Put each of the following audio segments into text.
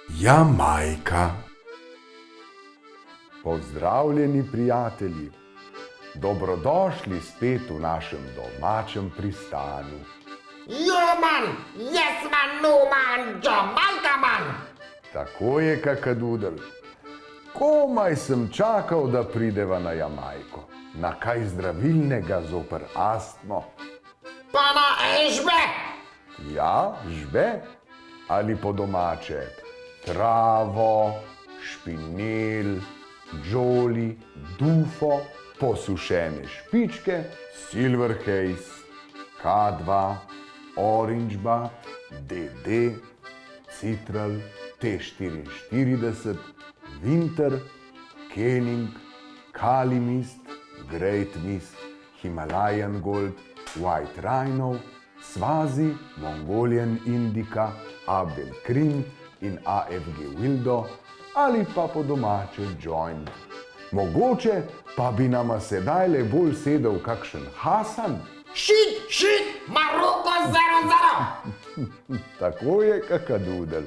Jamajka. Pozdravljeni, prijatelji. Dobrodošli spet v našem domačem pristanu. Jo, man, yes, man, no, man, Jamajka, man. Tako je, kakadudel. Komaj sem čakal, da prideva na Jamajko. Na kaj zdravilnega zoper astmo. Pa na žbe. Ja, žbe. Ali po domače travo, špinel, džoli, dufo, posušene špičke, silver haze, K2, orange bat, DD, citral, T44, winter, kening, kali mist, great mist, Himalayan gold, white rhino, svazi, mongolian indica, abdel krim in AFG wildo ali pa po domače joint. Mogoče pa bi nama sedaj le bolj sedel kakšen Hasan. Šit, Maroko 0-0. Tako je, kakadudel.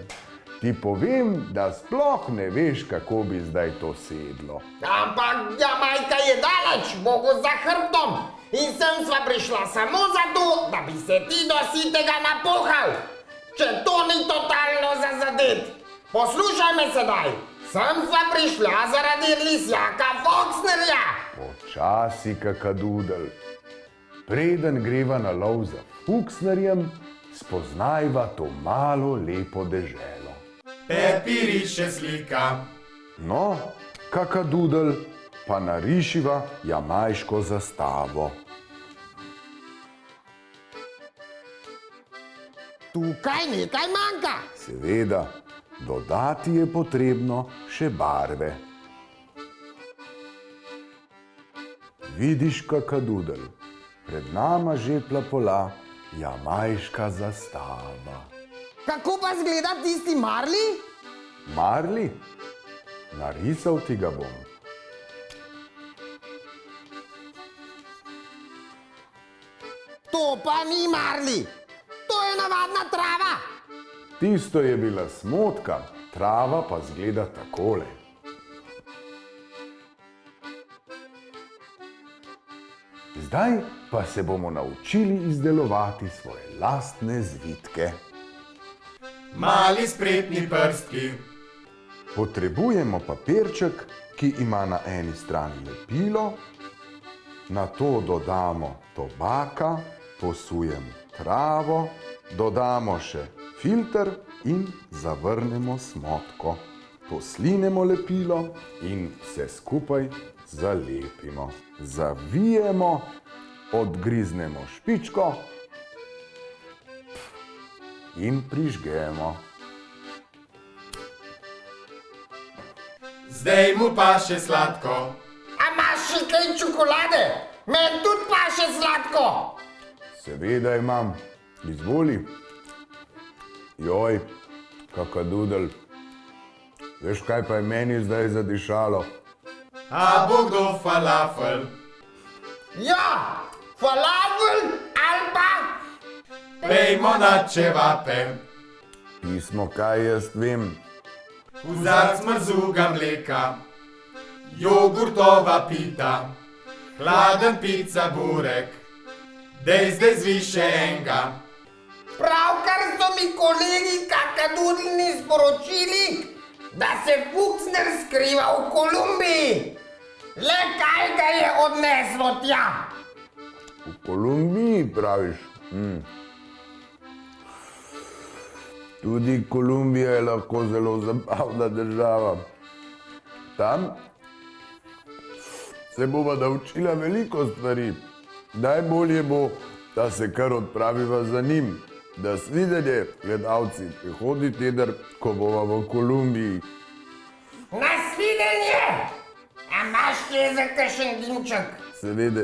Ti povem, da sploh ne veš, kako bi zdaj to sedlo. Ampak Jamajka je daleč, Bogu za hrbtom. In sem sva prišla samo zato, da bi se ti do sitega napuhal. Če to ni totalno za zadet. Poslušaj me sedaj. Sem sva prišla zaradi lisjaka Foxnerja. Počasi, kakadudel. Preden greva na lov za Fuksnerjem, spoznajva to malo lepo deželo. Pepi riše slika. No, kakadudel, pa narišiva jamajško zastavo. Tukaj nekaj manjka. Seveda, dodati je potrebno še barve. Vidiš, kakadudel, pred nama že plapola jamajška zastava. Kako pa zgleda tisti marli? Marli? Narisal ti ga bom. To pa ni marli. To je navadna trava. Tisto je bila smotka, trava pa zgleda takole. Zdaj pa se bomo naučili izdelovati svoje lastne zvitke. Mali spretni prstki. Potrebujemo papirček, ki ima na eni strani lepilo, nato dodamo tobaka, posujemo travo, dodamo še filter in zavrnemo smotko. Poslinemo lepilo in vse skupaj zalepimo. Zavijemo, odgriznemo špičko in prižgemo. Zdaj mu pa še sladko. A imaš še kaj čokolade? Meni tudi pa še sladko. Seveda imam. Izvoli. Joj, kakadudel. Veš, kaj pa je meni zdaj zadišalo? A bo kdo falafel? Ja, falafel ali pa... Pejmo na čevape. Pismo, kaj jaz vem. Vzarc mrzuga mleka. Jogurtova pita. Hladen pica burek. Dej zdaj zviše enega. Pravkar so mi kolegi kakadudlini sporočili, da se Fuksner skriva v Kolumbiji. Le kaj ga je odneslo tja? V Kolumbiji, praviš? Tudi Kolumbija je lahko zelo zabavna država. Tam se bova naučila veliko stvari. Najbolje bo, da se kar odpraviva za njim. Da svidenje, gledalci, prihodnji teden, ko bova v Kolumbiji. Na svidenje! A imaš kje za kakšen dinček? Seveda.